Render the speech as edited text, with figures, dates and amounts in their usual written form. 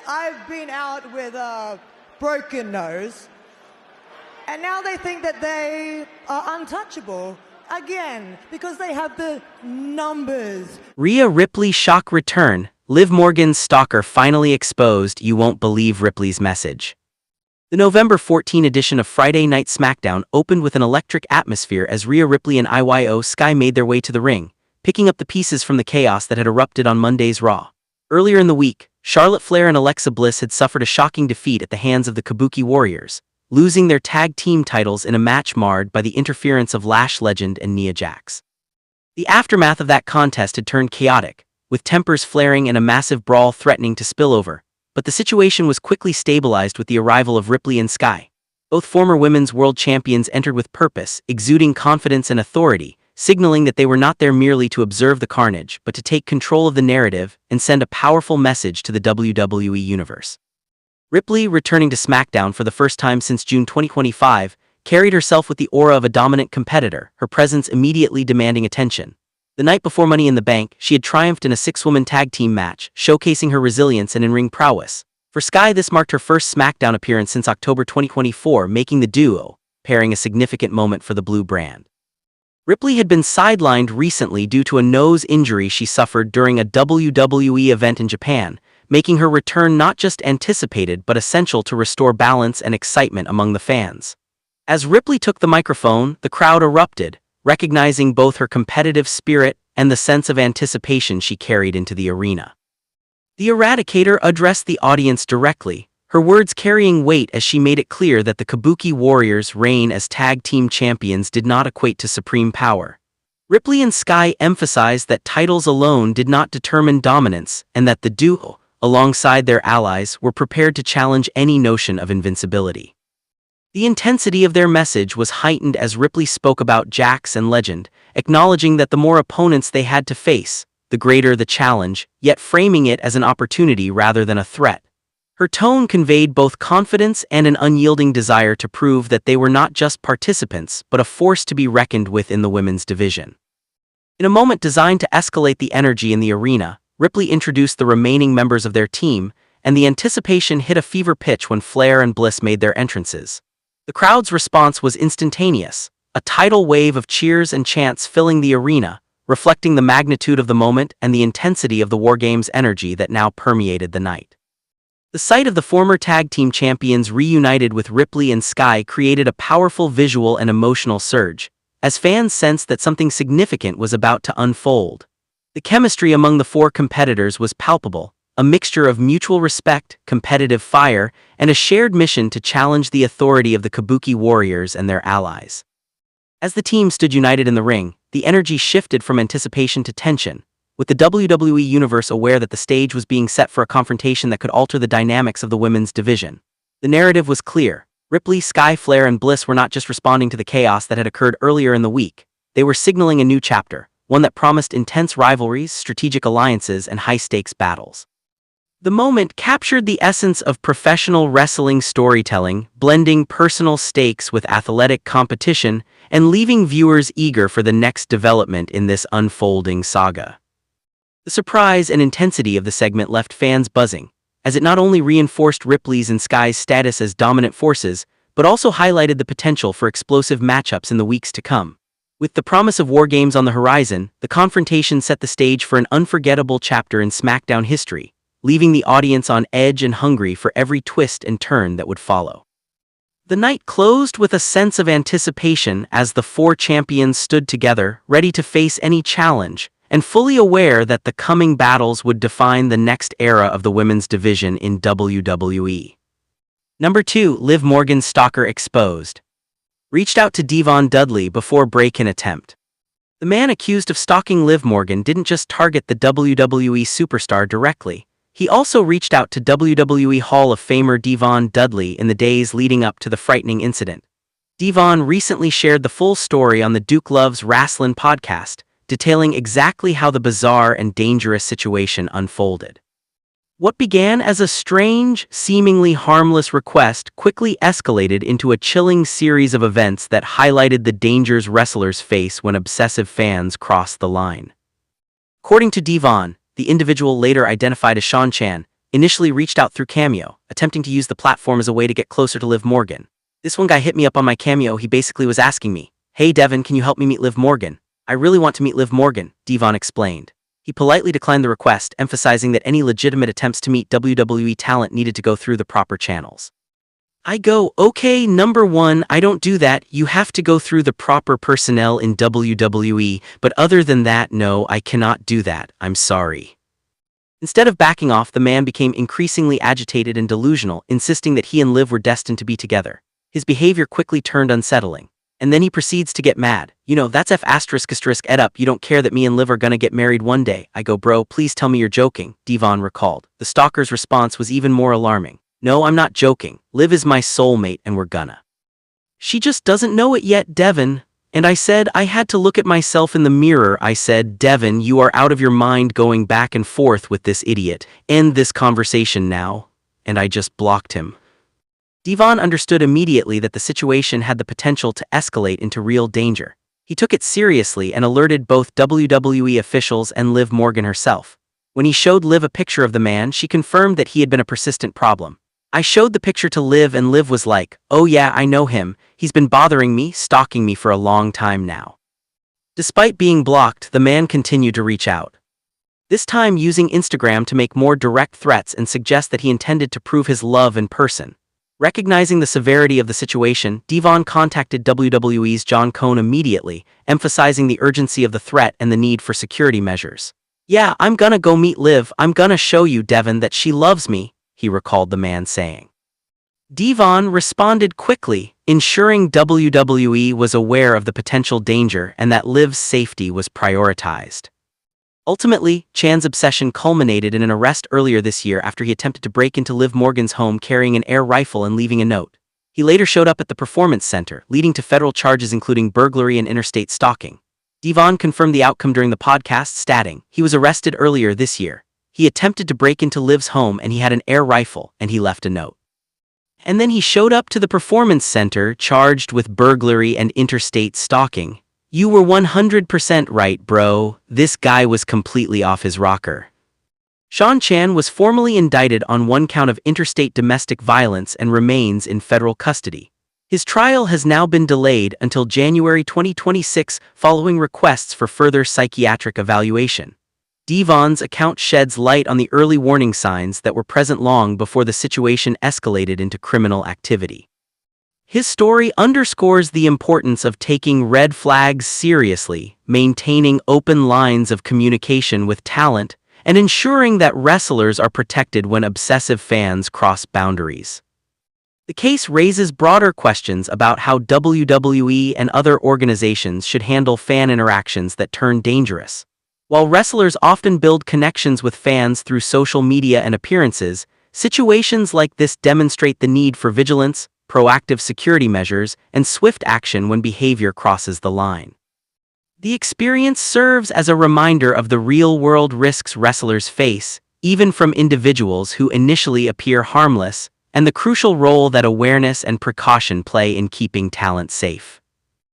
I've been out with a broken nose, and now they think that they are untouchable again because they have the numbers. Rhea Ripley shock return. Liv Morgan's stalker finally exposed. You won't believe Ripley's message. The November 14 edition of Friday Night SmackDown opened with an electric atmosphere as Rhea Ripley and Sky made their way to the ring, picking up the pieces from the chaos that had erupted on Monday's Raw. Earlier in the week, Charlotte Flair and Alexa Bliss had suffered a shocking defeat at the hands of the Kabuki Warriors, losing their tag team titles in a match marred by the interference of Lash legend and Nia Jax. The aftermath of that contest had turned chaotic, with tempers flaring and a massive brawl threatening to spill over, but the situation was quickly stabilized with the arrival of Ripley and Sky. Both former women's world champions entered with purpose, exuding confidence and authority, signaling that they were not there merely to observe the carnage, but to take control of the narrative and send a powerful message to the WWE Universe. Ripley, returning to SmackDown for the first time since June 2025, carried herself with the aura of a dominant competitor, her presence immediately demanding attention. The night before Money in the Bank, she had triumphed in a 6-woman tag team match, showcasing her resilience and in-ring prowess. For Sky, this marked her first SmackDown appearance since October 2024, making the duo pairing a significant moment for the blue brand. Ripley had been sidelined recently due to a nose injury she suffered during a WWE event in Japan, making her return not just anticipated but essential to restore balance and excitement among the fans. As Ripley took the microphone, the crowd erupted, recognizing both her competitive spirit and the sense of anticipation she carried into the arena. The Eradicator addressed the audience directly, her words carrying weight as she made it clear that the Kabuki Warriors' reign as tag team champions did not equate to supreme power. Ripley and Sky emphasized that titles alone did not determine dominance and that the duo, alongside their allies, were prepared to challenge any notion of invincibility. The intensity of their message was heightened as Ripley spoke about Jax and Legend, acknowledging that the more opponents they had to face, the greater the challenge, yet framing it as an opportunity rather than a threat. Her tone conveyed both confidence and an unyielding desire to prove that they were not just participants but a force to be reckoned with in the women's division. In a moment designed to escalate the energy in the arena, Ripley introduced the remaining members of their team, and the anticipation hit a fever pitch when Flair and Bliss made their entrances. The crowd's response was instantaneous, a tidal wave of cheers and chants filling the arena, reflecting the magnitude of the moment and the intensity of the WarGames energy that now permeated the night. The sight of the former tag team champions reunited with Ripley and Sky created a powerful visual and emotional surge, as fans sensed that something significant was about to unfold. The chemistry among the four competitors was palpable, a mixture of mutual respect, competitive fire, and a shared mission to challenge the authority of the Kabuki Warriors and their allies. As the team stood united in the ring, the energy shifted from anticipation to tension, with the WWE Universe aware that the stage was being set for a confrontation that could alter the dynamics of the women's division. The narrative was clear. Ripley, Sky, Flair, and Bliss were not just responding to the chaos that had occurred earlier in the week. They were signaling a new chapter, one that promised intense rivalries, strategic alliances, and high-stakes battles. The moment captured the essence of professional wrestling storytelling, blending personal stakes with athletic competition and leaving viewers eager for the next development in this unfolding saga. The surprise and intensity of the segment left fans buzzing, as it not only reinforced Ripley's and Sky's status as dominant forces, but also highlighted the potential for explosive matchups in the weeks to come. With the promise of WarGames on the horizon, the confrontation set the stage for an unforgettable chapter in SmackDown history, leaving the audience on edge and hungry for every twist and turn that would follow. The night closed with a sense of anticipation as the four champions stood together, ready to face any challenge, and fully aware that the coming battles would define the next era of the women's division in WWE. Number 2. Liv Morgan's stalker exposed. Reached out to Devon Dudley before break-in attempt. The man accused of stalking Liv Morgan didn't just target the WWE superstar directly. He also reached out to WWE Hall of Famer Devon Dudley in the days leading up to the frightening incident. Devon recently shared the full story on the Duke Loves Wrastlin' podcast, detailing exactly how the bizarre and dangerous situation unfolded. What began as a strange, seemingly harmless request quickly escalated into a chilling series of events that highlighted the dangers wrestlers face when obsessive fans cross the line. According to Devon, the individual later identified as Sean Chan, initially reached out through Cameo, attempting to use the platform as a way to get closer to Liv Morgan. This one guy hit me up on my Cameo. He basically was asking me, "Hey Devin, can you help me meet Liv Morgan? I really want to meet Liv Morgan," Devon explained. He politely declined the request, emphasizing that any legitimate attempts to meet WWE talent needed to go through the proper channels. I go, "Okay, number one, I don't do that. You have to go through the proper personnel in WWE, but other than that, no, I cannot do that. I'm sorry." Instead of backing off, the man became increasingly agitated and delusional, insisting that he and Liv were destined to be together. His behavior quickly turned unsettling. And then he proceeds to get mad. "You know, that's **ed up, you don't care that me and Liv are gonna get married one day." I go, "Bro, please tell me you're joking," Devon recalled. The stalker's response was even more alarming. "No, I'm not joking. Liv is my soulmate and we're gonna. She just doesn't know it yet, Devon." And I said, I had to look at myself in the mirror. I said, "Devon, you are out of your mind going back and forth with this idiot. End this conversation now." And I just blocked him. Devon understood immediately that the situation had the potential to escalate into real danger. He took it seriously and alerted both WWE officials and Liv Morgan herself. When he showed Liv a picture of the man, she confirmed that he had been a persistent problem. I showed the picture to Liv and Liv was like, "Oh yeah, I know him. He's been bothering me, stalking me for a long time now." Despite being blocked, the man continued to reach out. This time using Instagram to make more direct threats and suggest that he intended to prove his love in person. Recognizing the severity of the situation, Devon contacted WWE's John Cone immediately, emphasizing the urgency of the threat and the need for security measures. "Yeah, I'm gonna go meet Liv. I'm gonna show you, Devon, that she loves me," he recalled the man saying. Devon responded quickly, ensuring WWE was aware of the potential danger and that Liv's safety was prioritized. Ultimately, Chan's obsession culminated in an arrest earlier this year after he attempted to break into Liv Morgan's home carrying an air rifle and leaving a note. He later showed up at the Performance Center, leading to federal charges including burglary and interstate stalking. Devon confirmed the outcome during the podcast, stating, "He was arrested earlier this year. He attempted to break into Liv's home and he had an air rifle and he left a note. And then he showed up to the Performance Center charged with burglary and interstate stalking. You were 100% right, bro. This guy was completely off his rocker." Sean Chan was formally indicted on one count of interstate domestic violence and remains in federal custody. His trial has now been delayed until January 2026 following requests for further psychiatric evaluation. Devon's account sheds light on the early warning signs that were present long before the situation escalated into criminal activity. His story underscores the importance of taking red flags seriously, maintaining open lines of communication with talent, and ensuring that wrestlers are protected when obsessive fans cross boundaries. The case raises broader questions about how WWE and other organizations should handle fan interactions that turn dangerous. While wrestlers often build connections with fans through social media and appearances, situations like this demonstrate the need for vigilance, proactive security measures, and swift action when behavior crosses the line. The experience serves as a reminder of the real-world risks wrestlers face, even from individuals who initially appear harmless, and the crucial role that awareness and precaution play in keeping talent safe.